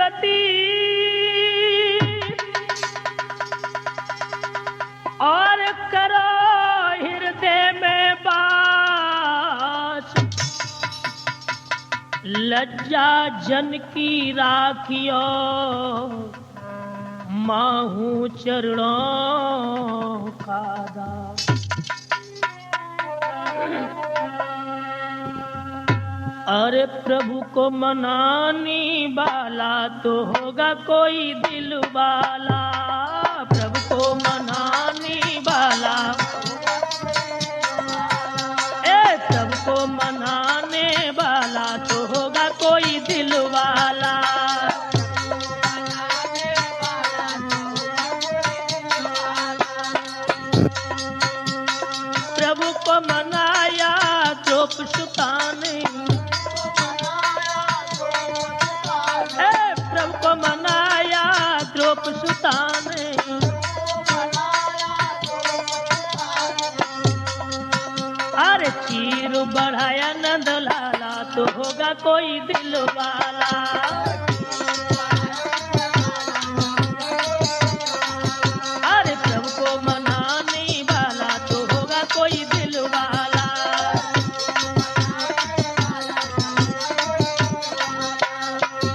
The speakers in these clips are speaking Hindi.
गति और करो हृदय में बास, लज्जा जन की राखियो माहू चरणों का दास। अरे प्रभु को मनाने वाला तो होगा कोई दिल वाला, प्रभु को मनाने वाला, प्रभु को मनाने वाला तो होगा कोई दिल वाला। प्रभु को मनाया द्रौपदी ने, प्रभु को मनाया द्रौपदी ने, अरे चीर बढ़ाया नंद लाला तो होगा कोई दिल वाला। अरे प्रभु को मनाने वाला तो होगा कोई दिल वाला।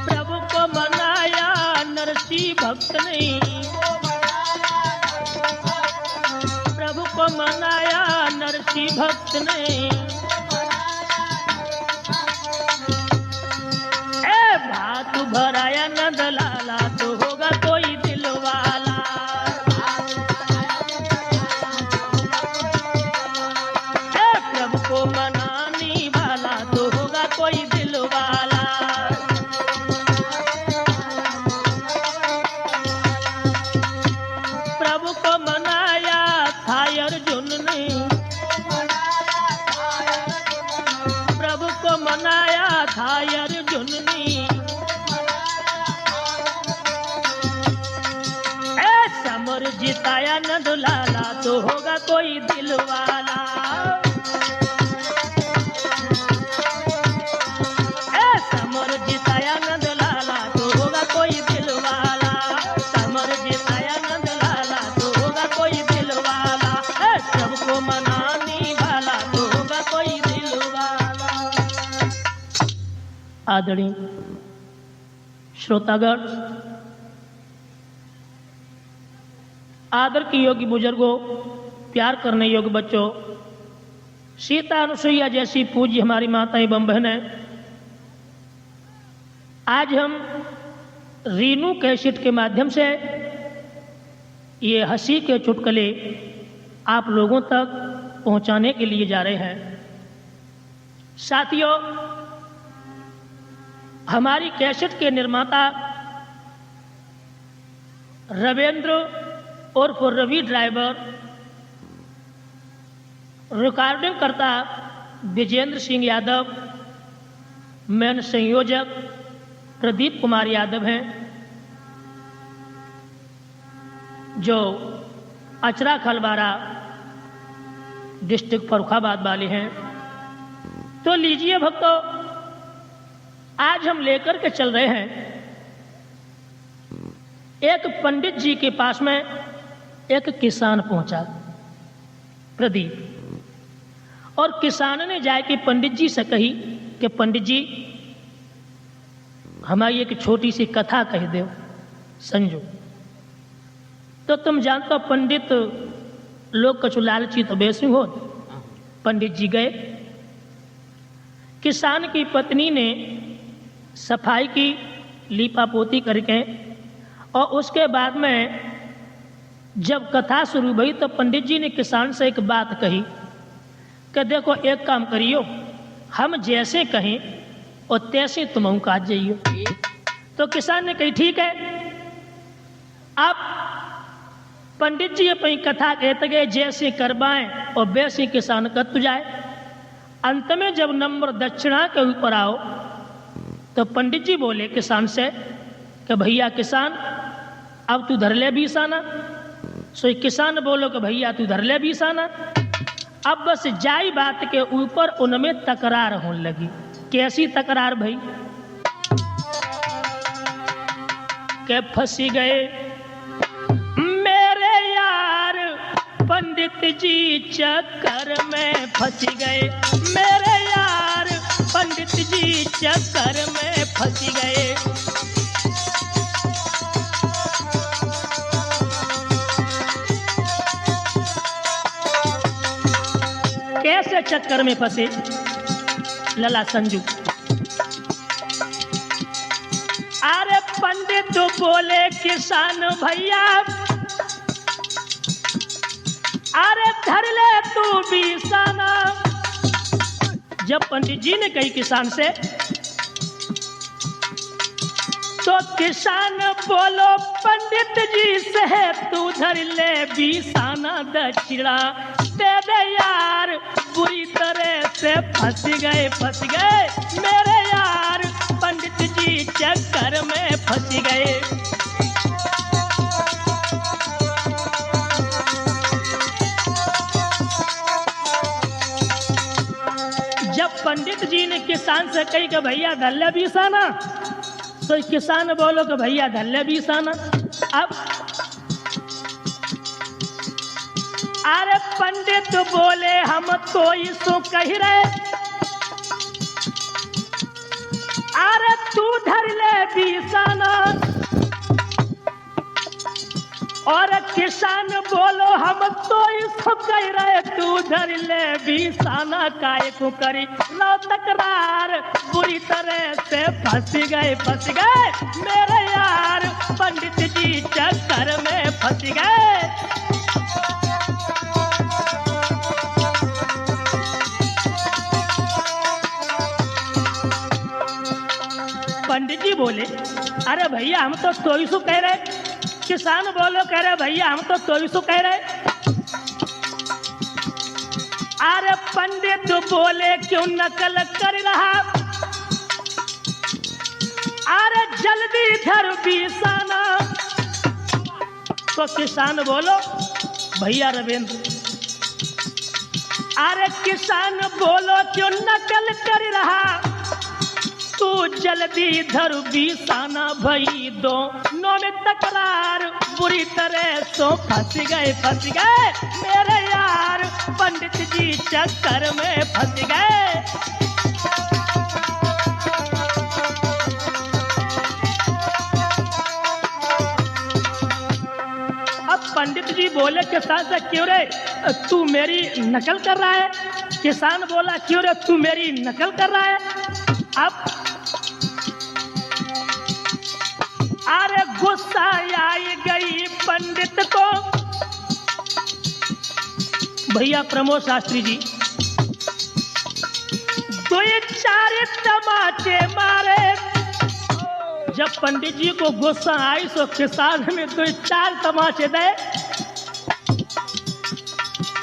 प्रभु को मनाया नरसिंह भक्त ने, प्रभु को मनाया नरसिंह भक्त ने, भात भराया नंद लाला तो होगा कोई दिल वाला। प्रभु को मनाने वाला तो होगा कोई दिल वाला। प्रभु को मनाया था अर्जुन ने, प्रभु को मनाया था अर्जुन ने, समर जिताया नंद लाला तो होगा कोई दिल वाला। समर जिताया नंद लाला तो होगा कोई दिल वाला। समर जिताया नंद लाला तो होगा कोई दिल वाला। सबको मनाने वाला तो होगा कोई दिल वाला। आदरणीय श्रोतागण, आदर की योग्य बुजुर्गों, प्यार करने योग्य बच्चों, सीता अनुसुईया जैसी पूज्य हमारी माताएं एवं बहनें, आज हम रीनू कैसेट के माध्यम से ये हंसी के चुटकुले आप लोगों तक पहुंचाने के लिए जा रहे हैं। साथियों, हमारी कैसेट के निर्माता रविंद्र और रवि ड्राइवर, रिकॉर्डिंग करता विजेंद्र सिंह यादव, मेन संयोजक प्रदीप कुमार यादव हैं, जो अचरा खलवारा डिस्ट्रिक्ट फर्रुखाबाद वाले हैं। तो लीजिए भक्तों, आज हम लेकर के चल रहे हैं एक पंडित जी के पास में एक किसान पहुंचा, प्रदीप, और किसान ने जाके पंडित जी से कही कि पंडित जी, हमारी एक छोटी सी कथा कह दो, संजो। तो तुम जानते हो पंडित लोग कछु लालची तो बेसी हो। पंडित जी गए, किसान की पत्नी ने सफाई की, लीपा पोती करके, और उसके बाद में जब कथा शुरू हुई तो पंडित जी ने किसान से एक बात कही कि देखो, एक काम करियो, हम जैसे कहें और तैसे तुम काज जाइयो। तो किसान ने कही ठीक है। अब पंडित जी अपनी कथा कहते गए, जैसे करवाएं और वैसे किसान कत जाए। अंत में जब नंबर दक्षिणा के ऊपर आओ तो पंडित जी बोले किसान से कि भैया किसान, अब तू धर ले बीस आना। सो किसान बोलो कि भैया तू धर ले बीस आना। अब बस जाई बात के ऊपर उनमें तकरार होने लगी। कैसी तकरार भाई? के फंसी गए। मेरे यार पंडित जी चक्कर में फंसी गए। मेरे यार पंडित जी चक्कर में फंसी गए। कैसे चक्कर में फंसे लला संजू? अरे पंडित तो बोले किसान भैया, अरे धर ले तू भी साना। जब पंडित जी ने कही किसान से, तो किसान बोलो पंडित जी से तू धर ले भी साना दक्षिणा। तेरे यार बुरी तरह से फंस गए, फंस गए। मेरे यार पंडित जी चक्कर में फंस गए। जब पंडित जी ने किसान से कही कि भैया धल्ले भी साना, तो किसान बोलो कि भैया धल्ले भी साना। अब अरे पंडित बोले हम तो इसो कह रहे, अरे तू धर ले बीसाना। और किसान बोलो हम तो इसो कह रहे, तू धर ले बीसाना। काय को करी लो तकरार, बुरी तरह से फंस गए, फंस गए। मेरे यार पंडित जी चक्कर में फंस गए। पंडित जी बोले अरे भैया हम तो 2400 कह रहे। किसान बोलो कह रहे भैया हम तो 2400 कह रहे। अरे पंडित बोले क्यों नकल कर रहा, अरे जल्दी धर बीसाना। तो किसान बोलो भैया रविंद्र, अरे किसान बोलो क्यों नकल कर रहा, तू जल्दी धर बीसाना। भई दोनों में तकरार, बुरी तरह से फंस गए, फंस गए। मेरे यार पंडित जी चक्कर में फंस गए। अब पंडित जी बोले किसान से क्यों रे तू मेरी नकल कर रहा है? किसान बोला क्यों रे तू मेरी नकल कर रहा है? अब अरे गुस्सा आई गई पंडित को। भैया प्रमोद शास्त्री जी 2-4 तमाचे मारे। जब पंडित जी को गुस्सा आई तो किसान में 2-4 तमाचे दे।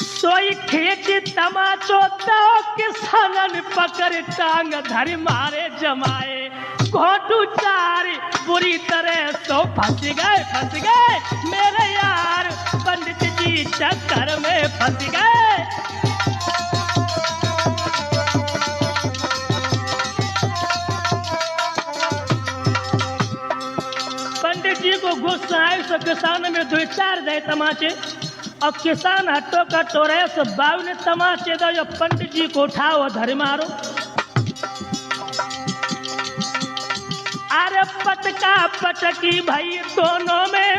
सोई खींच तमाचो दो, किसानन पकड़ टांग धर मारे जमाए। घोटू चार, बुरी तरह से फंस गए, फंस गए। मेरे यार पंडित जी चक्कर में फंस गए। पंडित जी को गुस्सा आए तो किसान में 2-4 दे तमाचे। अब किसान हट्टो कट्टो रहे तो 52 तमाचे दो। जो पंडित जी को उठाओ धर मारो। अरे पटका पटकी भाई दोनों में।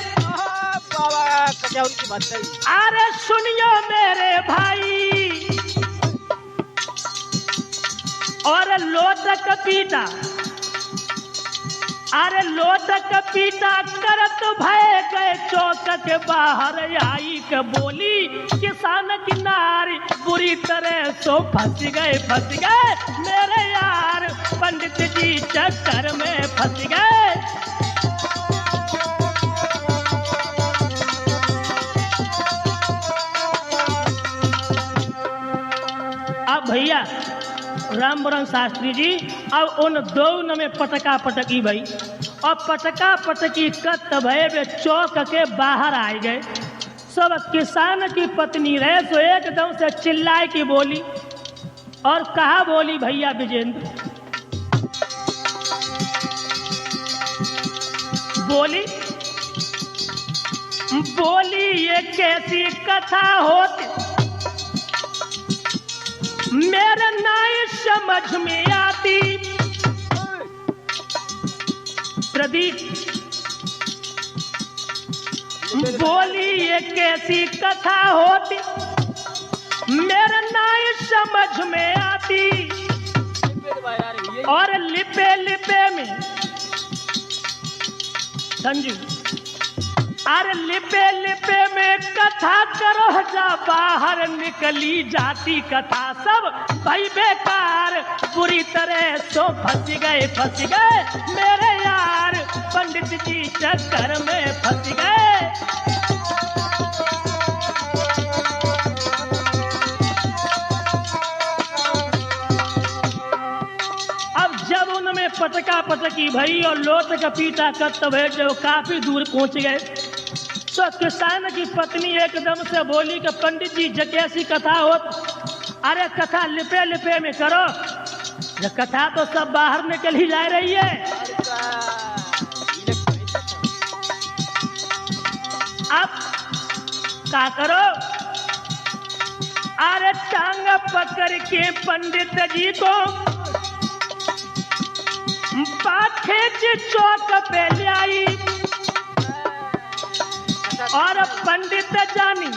अरे सुनियो मेरे भाई, और लोटक पीटा। अरे लोटक पीटा करत भय गए चौक के बाहर। आई के बोली किसान किनारी, बुरी तरह से फंस गए, फंस गए। मेरे यार पंडित जी चक्कर में फंस गए। अब भैया रामवरण शास्त्री जी अब उन दोनों में पटका पटकी भई। और पटका पटकी कत भय चौक के बाहर आए गए। सब किसान की पत्नी रहे तो एकदम से चिल्लाए की बोली। और कहा बोली भैया विजेंद्र, बोली बोली ये कैसी कथा होती, मेरे नाई समझ में आती। प्रदीप बोली ये कैसी कथा होती, मेरे नाई समझ में आती। और लिपे लिपे में संजू, अरे लिपे लिपे में कथा करो जा, बाहर निकली जाती कथा सब भाई बेकार। पूरी तरह सो फंस गए मेरे यार, पंडित जी चक्कर में फंस गए। उनमें पटका पटकी भई और लोट का पीटा करते हुए जो काफी दूर पहुंच गए, तो किसान की पत्नी एकदम से बोली कि पंडित जी कैसी कथा हो। अरे कथा लिपे लिपे में करो, ये कथा तो सब बाहर निकल ही जा रही है। अब क्या करो? अरे टांग पकड़ के पंडित जी को पाखेच चौक पे ले आई, और पंडित जानी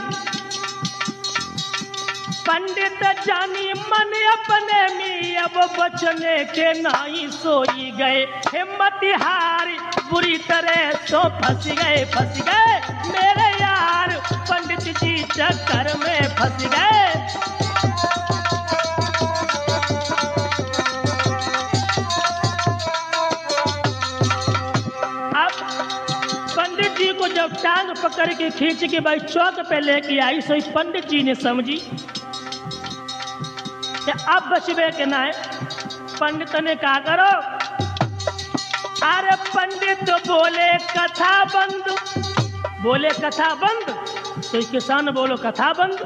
मन अपने में अब बचने के नाई सोई गए। हिम्मत हारी बुरी तरह सो फंस गए मेरे यार, पंडित जी चक्कर में फंस गए। को जब टांग पकड़ के खींच के भाई चौक पे लेके आई, सो पंडित जी ने समझी कि अब बचबे के ना है। पंडित ने कहा करो? अरे पंडित बोले कथा बंद। बोले कथा बंद, तो किसान बोलो कथा बंद।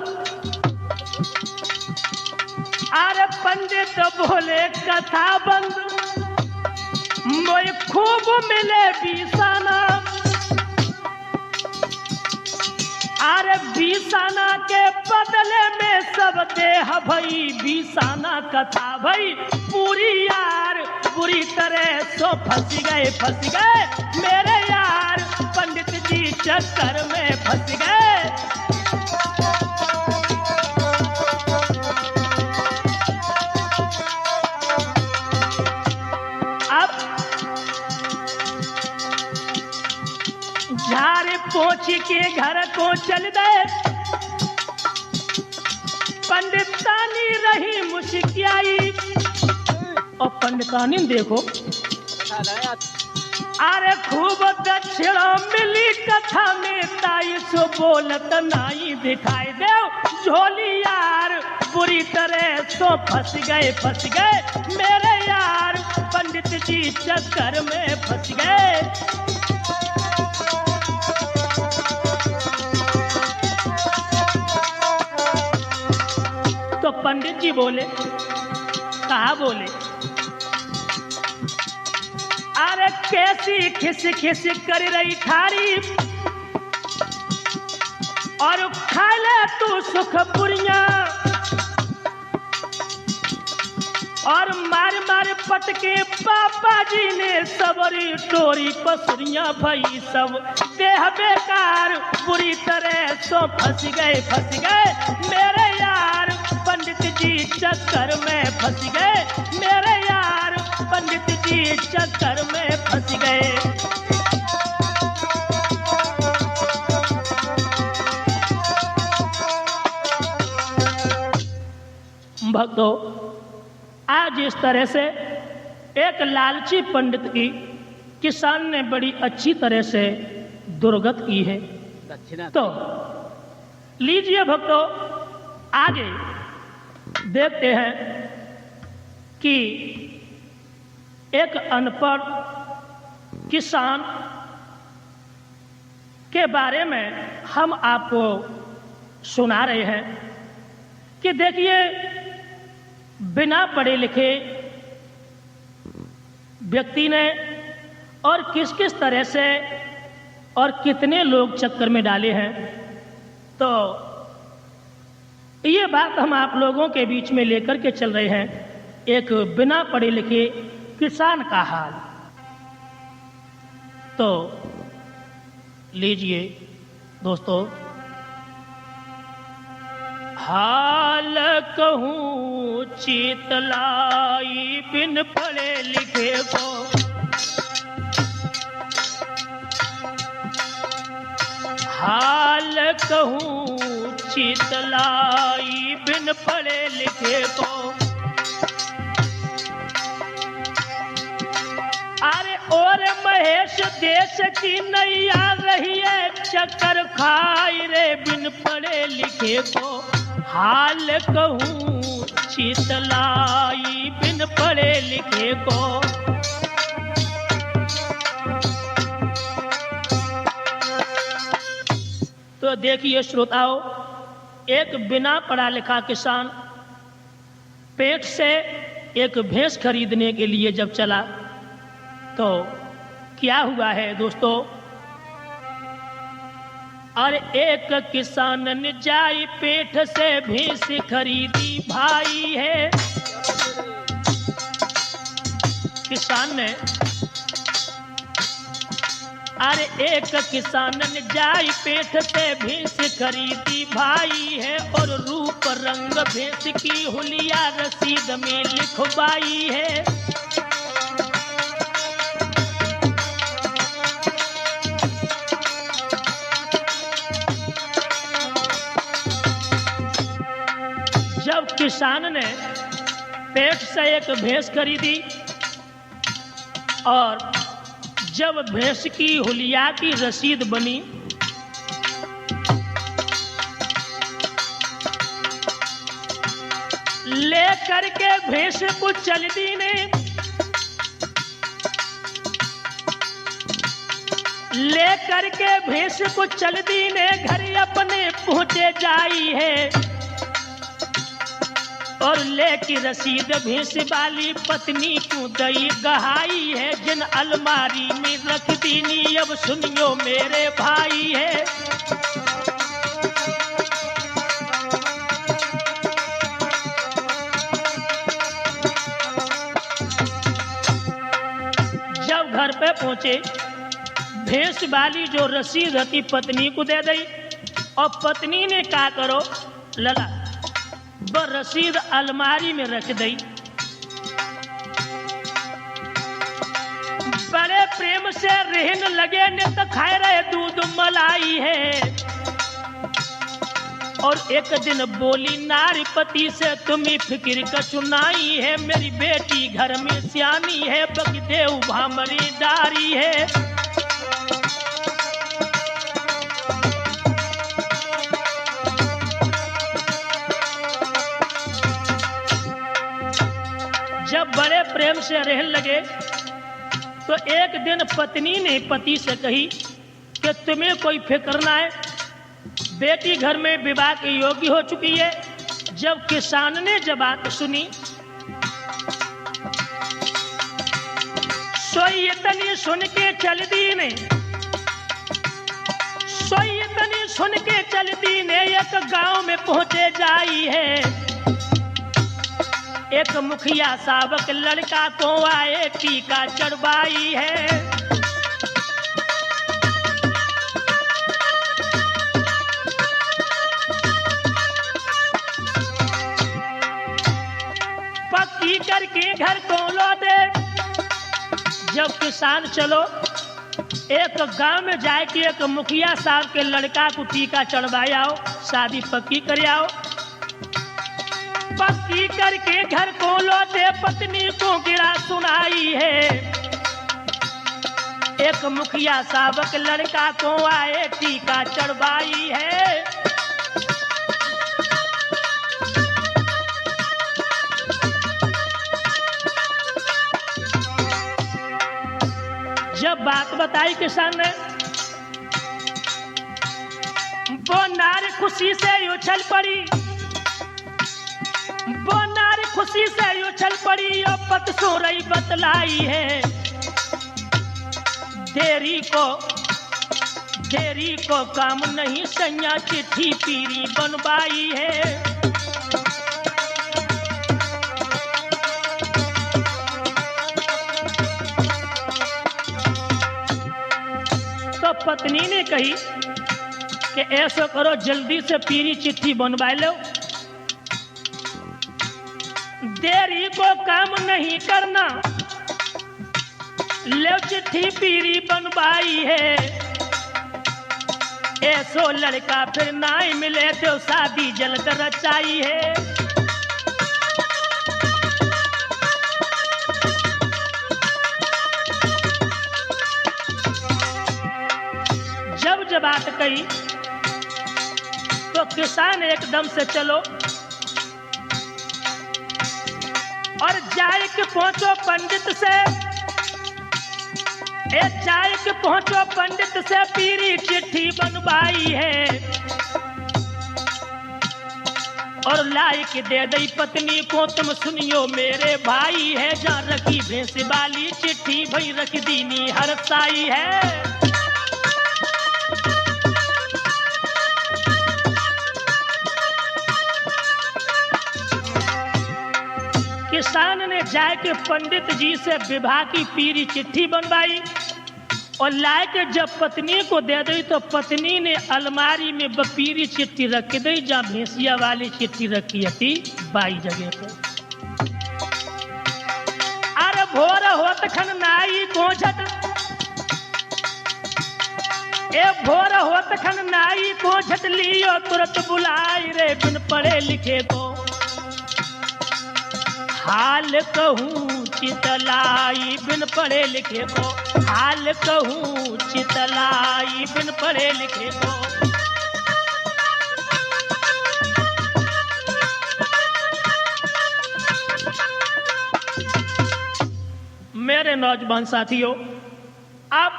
अरे पंडित बोले कथा बंद, मोए खूब मिले बीसाना। अरे बीसाना के बदले में सब देह भई, बीसाना कथा भई पूरी यार। बुरी तरह सो फंस गए मेरे यार, पंडित जी चक्कर में फंस गए। अब झाड़ पोछ के घर को चल गए, पंडितानी रही मुस्कियाई। और पंडितानी देखो, अरे खूब दक्षिणा मिली कथा में, ताई सो बोलत नाई दिखाई दे झोली यार। बुरी तरह सो फंस गए मेरे यार, पंडित जी चक्कर में फंस गए। तो पंडित जी बोले, कहा बोले? अरे कैसी खिस खिस कर रही ठारी, और खा ले तू सुख पुरिया। और मार मार पटके पापा जी ने सबरी टोरी पसुरिया भई सब देह बेकार। बुरी तरह सो फंस गए मेरे यार, पंडित जी चक्कर में फंस गए मेरे यार, पंडित जी चक्कर में फंस गए। भक्तों, आज इस तरह से एक लालची पंडित की किसान ने बड़ी अच्छी तरह से दुर्गत की है। तो लीजिए भक्तों, आगे देखते हैं कि एक अनपढ़ किसान के बारे में हम आपको सुना रहे हैं कि देखिए, बिना पढ़े लिखे व्यक्ति ने और किस किस तरह से और कितने लोग चक्कर में डाले हैं। तो ये बात हम आप लोगों के बीच में लेकर के चल रहे हैं, एक बिना पढ़े लिखे किसान का हाल। तो लीजिए दोस्तों, हाल कहूँ चितलाई बिन पढ़े लिखे को, हाल कहूँ चितलाई बिन पढ़े लिखे को। अरे और महेश देश की नैया रही है, चक्कर खाई रे बिन पढ़े लिखे को। हाल कहूँ चितलाई बिन पढ़े लिखे को। तो देखिए श्रोताओं, एक बिना पढ़ा लिखा किसान पेट से एक भैंस खरीदने के लिए जब चला तो क्या हुआ है दोस्तों। और एक किसान ने जाई पेट से भैंस खरीदी भाई है। किसान ने, अरे एक किसान ने जाई पेट से भैंस खरीदी भाई है, और रूप रंग भैंस की हुलिया रसीद में लिखवाई है। जब किसान ने पेट से एक भैंस खरीदी और जब भैंस की हुलिया की रसीद बनी, ले करके भैंस को चल दी ने, ले करके भैंस को चल दी ने, घर अपने पहुंचे जाई है। और लेकी रसीद भैंस वाली पत्नी को दई गहाई है, जिन अलमारी में रख दीनी अब सुनियो मेरे भाई है। जब घर पे पहुंचे, भैंस वाली जो रसीद थी पत्नी को दे दी, और पत्नी ने क्या करो लला ब रसीद अलमारी में रख दी। बड़े प्रेम से रहने लगे ने तो खाए रहे दूध मलाई है। और एक दिन बोली नारी पति से, तुम्हें फिक्र का चुनाई है, मेरी बेटी घर में सियानी है, बगदेव भामरी डारी है। जब बड़े प्रेम से रहने लगे तो एक दिन पत्नी ने पति से कही कि तुम्हें कोई फिक्र ना है, बेटी घर में विवाह के योग्य हो चुकी है। जब किसान ने जब बात सुनी, सोई इतनी सुन के चल दी ने, सोई इतनी सुन के चल दी ने, एक गांव में पहुंचे जाई है। एक मुखिया सावक लड़का को आए टीका चढ़वाई है। पक्की करके घर को लौटे। जब किसान चलो एक गांव में जाए कि एक मुखिया साहब के लड़का को टीका चढ़वाए आओ, शादी पक्की कर आओ। पक्की करके घर को लौटे, पत्नी को गिरा सुनाई है। एक मुखिया सावक लड़का को आए टीका चढ़वाई है। जब बात बताई किसान ने, वो नारी खुशी से उछल पड़ी, वो नारी खुशी से उछल पड़ी और पत सो रही बतलाई है। देरी को काम नहीं, सैया चिट्ठी पीरी बनवाई है। तो पत्नी ने कही कि ऐसा करो, जल्दी से पीरी चिट्ठी बनवा लो, देरी को काम नहीं करना, ले चिट्ठी पीरी बनवाई है। ऐसो लड़का फिर ना मिले तो शादी जल्द रचाई है। जब बात कही तो किसान एकदम से चलो और जाए के पहुंचो पंडित से, जाए के पहुंचो पंडित से पीरी चिट्ठी बनवाई है। और लायक दे दई पत्नी को, तुम सुनियो मेरे भाई है। जहाँ रखी भैंस वाली चिट्ठी भई रख दीनी हर साई है। किसान ने जाके पंडित जी से विवाह की पीरी चिट्ठी बनवाई और लाके जब पत्नी को दे दी तो पत्नी ने अलमारी में पीरी चिट्ठी रख दी, जहाँ भैंसिया वाली चिट्ठी रखी थी 22 जगह पे। अरे भोर होत खन नाई कोझट, भोर होत खन नाई कोझट लियो तुरंत बुलाई रे, बिन पढ़े लिखे को हाल कहूँ चितलाई, बिन पढ़े लिखे को हाल कहूँ चितलाई, बिन पढ़े लिखे को। मेरे नौजवान साथियों, अब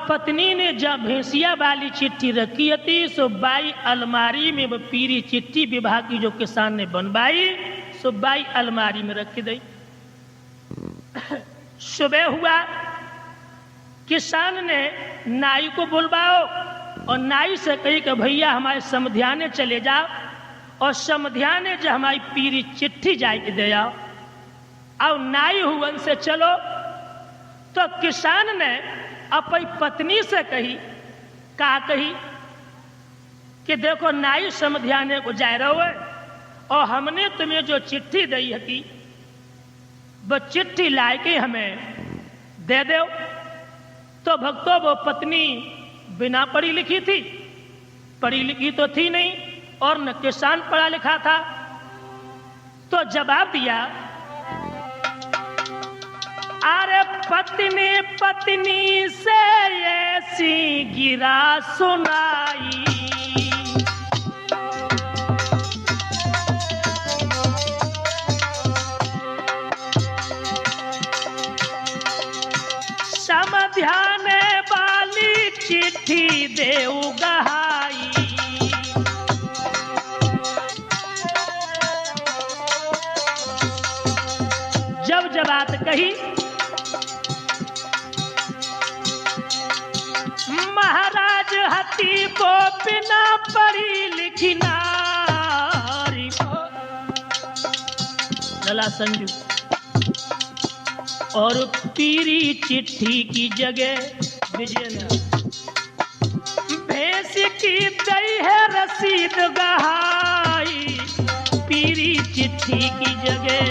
पत्नी ने जब भैंसिया वाली चिट्ठी रखी थी सो बाई अलमारी में वो पीरी चिट्ठी विवाह की जो किसान ने बनवाई सो बाई अलमारी में रख दी। सुबह हुआ, किसान ने नाई को बुलवाओ और नाई से कही कि भैया हमारे समध्याने चले जाओ और समध्याने जो हमारी पीरी चिट्ठी जाके दे आओ। और नाई हुवन से चलो तो किसान ने अपनी पत्नी से कही कि देखो नाई समध्याने को जा रहे हो और हमने तुम्हें जो चिट्ठी दी थी वो चिट्ठी लाके हमें दे दो। तो भक्तों वो पत्नी बिना पढ़ी लिखी थी, पढ़ी लिखी तो थी नहीं और न किसान पढ़ा लिखा था। तो जवाब दिया, अरे पत्नी से ऐसी गिरा सुनाई, समध्याने वाली चिट्ठी देऊ गहाई। जब बात कही महाराज हती को बिना पढ़ी लिखी नारी, लला संजू और पीरी चिट्ठी की जगह विजय भैंस की दई है रसीद गहाई, पीरी चिट्ठी की जगह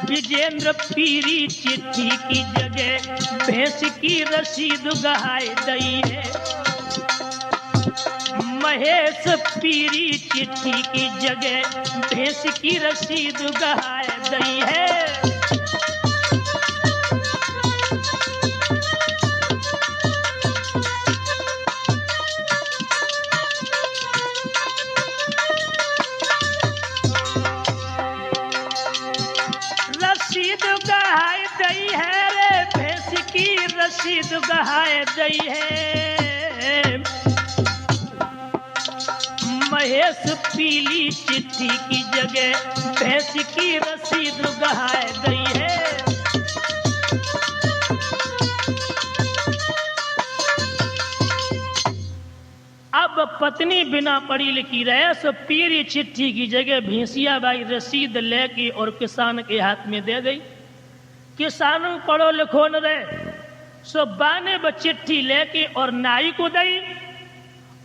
विजेंद्र पीरी चिट्ठी की जगह भैंस की रसीद गहाए दई है। महेश पीरी चिट्ठी की जगह भैंस की रसीद गहाए दई है। रसीद गहाए दई है। महेश पीली चिट्ठी की जगह भैंस की रसीद गहाए गई है। अब पत्नी बिना पढ़ी लिखी रहे सो पीली चिट्ठी की जगह भैंसिया बाई रसीद लेके और किसान के हाथ में दे गई। किसानों पढ़ो लिखो न रहे सो बाने ब चिट्ठी लेके और नाई को दई,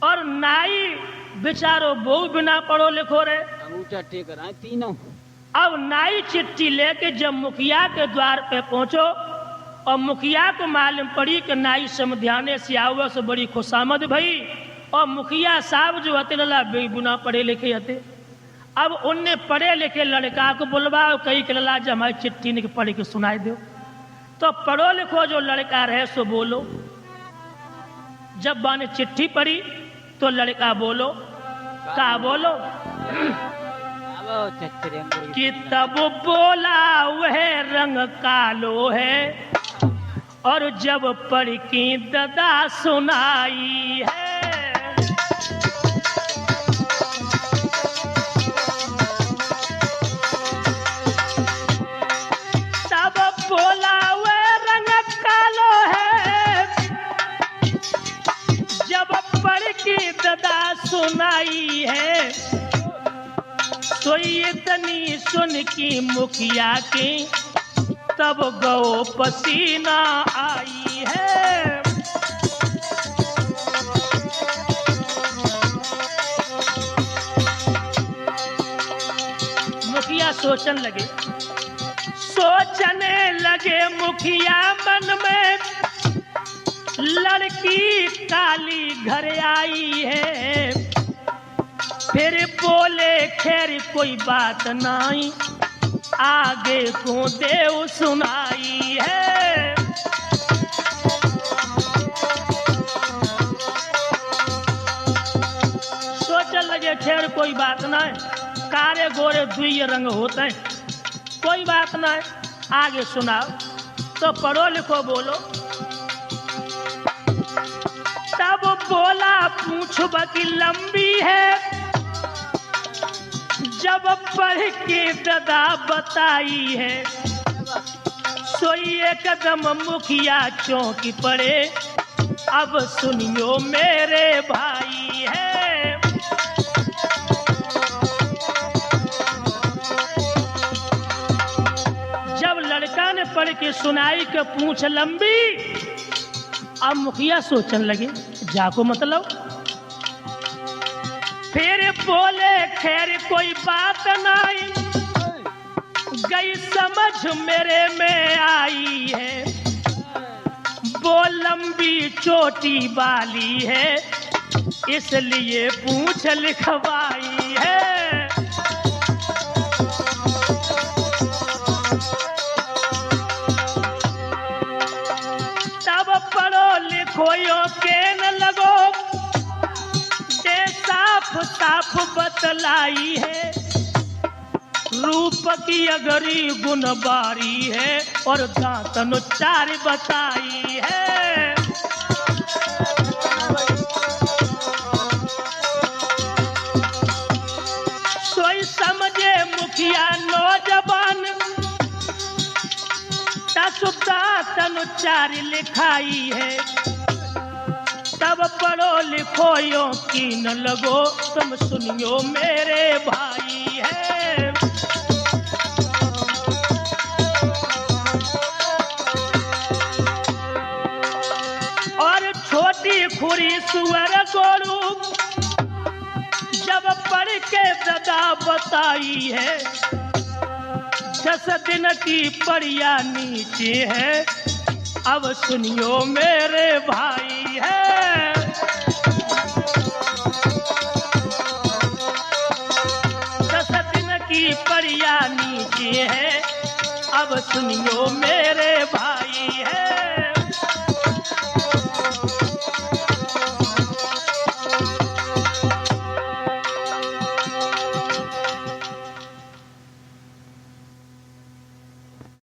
और नाई बेचारो बहु बिना पढ़ो लिखो रहे। तीनों अब नाई चिट्ठी लेके जब मुखिया के द्वार पे पहुंचो और मुखिया को मालूम पड़ी कि नाई समझाने से आवे से बड़ी खुशामद भई, और मुखिया साहब जो हते लला बिना पढ़े लिखे हते। अब उनने पढ़े लिखे लड़का को बुलवाओ कई के लला जब हमारी चिट्ठी ने पढ़ के सुनाई दो। तो पढ़ो लिखो जो लड़का रहे सो बोलो। जब बाने चिट्ठी पढ़ी तो लड़का बोलो, का बोलो कि तब बोला वह रंग कालो है, और जब पढ़ की ददा सुनाई है। तब बोला वह रंग कालो है, जब पढ़ की ददा सुनाई है। तो इतनी सुन की मुखिया की तब गौ पसीना आई है। मुखिया सोचने लगे मुखिया मन में, लड़की काली घर आई है। फिर बोले खैर कोई बात नहीं, आगे को देव सुनाई है। सोचने लगे खैर कोई बात नहीं, कारे गोरे दुई रंग होते हैं, कोई बात नहीं, आगे सुनाओ। तो पढ़ो लिखो बोलो। तब बोला पूछ बकी लंबी है, जब पढ़ के ददा बताई है। सोई एकदम मुखिया चौकी पड़े, अब सुनियो मेरे भाई है। जब लड़का ने पढ़ के सुनाई के पूछ लंबी, अब मुखिया सोचने लगे जाको मतलब। फिर बोले खैर कोई बात नहीं, गई समझ मेरे में आई है। वो लंबी चोटी वाली है, इसलिए पूछ लिखवाई है। तब पढ़ो लिखो यो के न लगो, साफ साफ बतलाई है। रूप की अगरी गुण बारी है, और दांतन चार बताई है। सोई समझे मुखिया नौजवान, दांतन चार लिखाई है। तब पढ़ो लिखो यो की न लगो, तुम सुनियो मेरे भाई है। और छोटी खुरी सुअर गोरू, जब पढ़ के ददा बताई है। 10 दिन की पड़िया नीचे है, अब सुनियो मेरे भाई है। 10 दिन की पड़िया नीचे है, अब सुनियो मेरे भाई है।